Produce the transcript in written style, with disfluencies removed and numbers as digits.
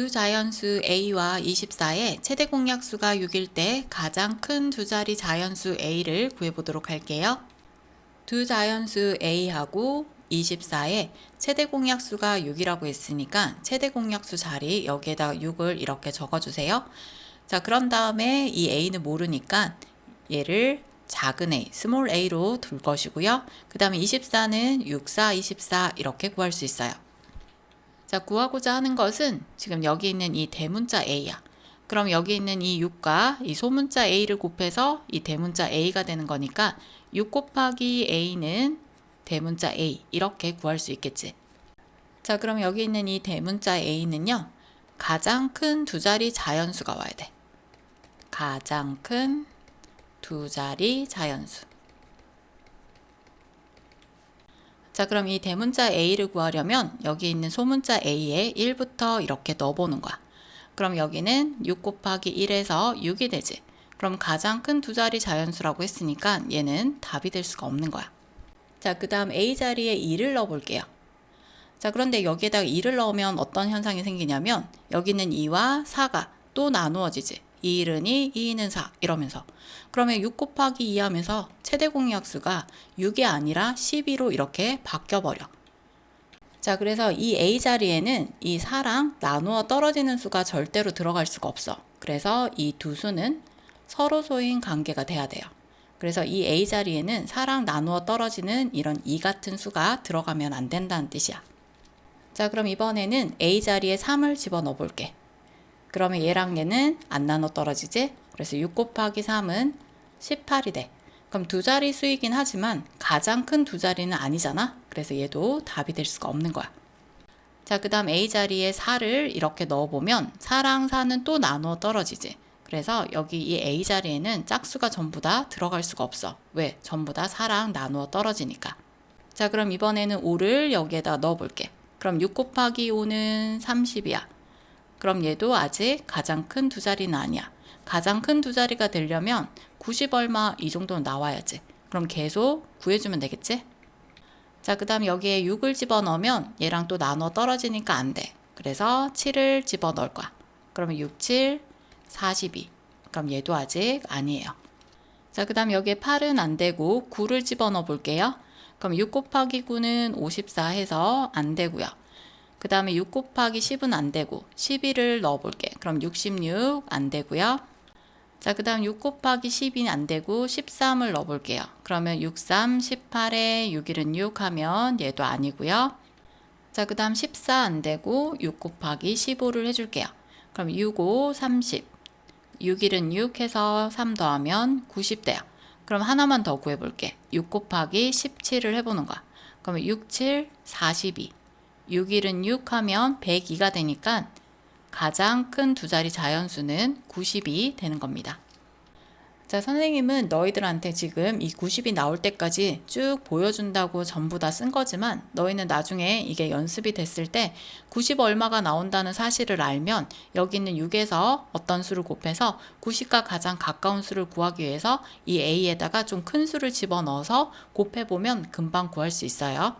두 자연수 a와 24의 최대 공약수가 6일 때 가장 큰 두 자리 자연수 a를 구해보도록 할게요. 두 자연수 a하고 24의 최대 공약수가 6이라고 했으니까 최대 공약수 자리 여기에다가 6을 이렇게 적어주세요. 자, 그런 다음에 이 a는 모르니까 얘를 작은 a, 스몰 a로 둘 것이고요. 그 다음에 24는 6, 4, 24 이렇게 구할 수 있어요. 자, 구하고자 하는 것은 지금 여기 있는 이 대문자 a야. 그럼 여기 있는 이 6과 이 소문자 a를 곱해서 이 대문자 a가 되는 거니까 6 곱하기 a는 대문자 a 이렇게 구할 수 있겠지. 자, 그럼 여기 있는 이 대문자 a는요. 가장 큰 두 자리 자연수가 와야 돼. 가장 큰 두 자리 자연수. 자, 그럼 이 대문자 a를 구하려면 여기 있는 소문자 a에 1부터 이렇게 넣어보는 거야. 그럼 여기는 6 곱하기 1에서 6이 되지. 그럼 가장 큰 두 자리 자연수라고 했으니까 얘는 답이 될 수가 없는 거야. 자, 그 다음 a 자리에 2를 넣어볼게요. 자, 그런데 여기에다가 2를 넣으면 어떤 현상이 생기냐면 여기는 2와 4가 또 나누어지지. 2는 2, 2는 4 이러면서 그러면 6 곱하기 2 하면서 최대 공약수가 6이 아니라 12로 이렇게 바뀌어버려. 자, 그래서 이 a 자리에는 이 4랑 나누어 떨어지는 수가 절대로 들어갈 수가 없어. 그래서 이 두 수는 서로 소인 관계가 돼야 돼요. 그래서 이 a 자리에는 4랑 나누어 떨어지는 이런 2 같은 수가 들어가면 안 된다는 뜻이야. 자, 그럼 이번에는 a 자리에 3을 집어넣어 볼게. 그러면 얘랑 얘는 안 나눠 떨어지지? 그래서 6 곱하기 3은 18이 돼. 그럼 두 자리 수이긴 하지만 가장 큰 두 자리는 아니잖아? 그래서 얘도 답이 될 수가 없는 거야. 자, 그 다음 a 자리에 4를 이렇게 넣어보면 4랑 4는 또 나누어 떨어지지. 그래서 여기 이 a 자리에는 짝수가 전부 다 들어갈 수가 없어. 왜? 전부 다 4랑 나누어 떨어지니까. 자, 그럼 이번에는 5를 여기에다 넣어볼게. 그럼 6 곱하기 5는 30이야. 그럼 얘도 아직 가장 큰 두 자리는 아니야. 가장 큰 두 자리가 되려면 90 얼마 이 정도는 나와야지. 그럼 계속 구해주면 되겠지? 자, 그 다음 여기에 6을 집어넣으면 얘랑 또 나눠 떨어지니까 안 돼. 그래서 7을 집어넣을 거야. 그러면 6, 7, 42. 그럼 얘도 아직 아니에요. 자, 그 다음 여기에 8은 안 되고 9를 집어넣어 볼게요. 그럼 6 곱하기 9는 54 해서 안 되고요. 그 다음에 6 곱하기 10은 안 되고 11을 넣어볼게. 그럼 66 안 되고요. 자, 그 다음 6 곱하기 10이 안 되고 13을 넣어볼게요. 그러면 63, 18에 6일은 6 하면 얘도 아니고요. 자, 그 다음 14 안 되고 6 곱하기 15를 해줄게요. 그럼 6, 5, 30. 6일은 6 해서 3 더하면 90 돼요. 그럼 하나만 더 구해볼게. 6 곱하기 17을 해보는 거야. 그러면 6, 7, 42. 6일은 6 하면 102가 되니까 가장 큰 두 자리 자연수는 90이 되는 겁니다. 자, 선생님은 너희들한테 지금 이 90이 나올 때까지 쭉 보여준다고 전부 다 쓴 거지만 너희는 나중에 이게 연습이 됐을 때 90 얼마가 나온다는 사실을 알면 여기 있는 6에서 어떤 수를 곱해서 90과 가장 가까운 수를 구하기 위해서 이 a에다가 좀 큰 수를 집어넣어서 곱해보면 금방 구할 수 있어요.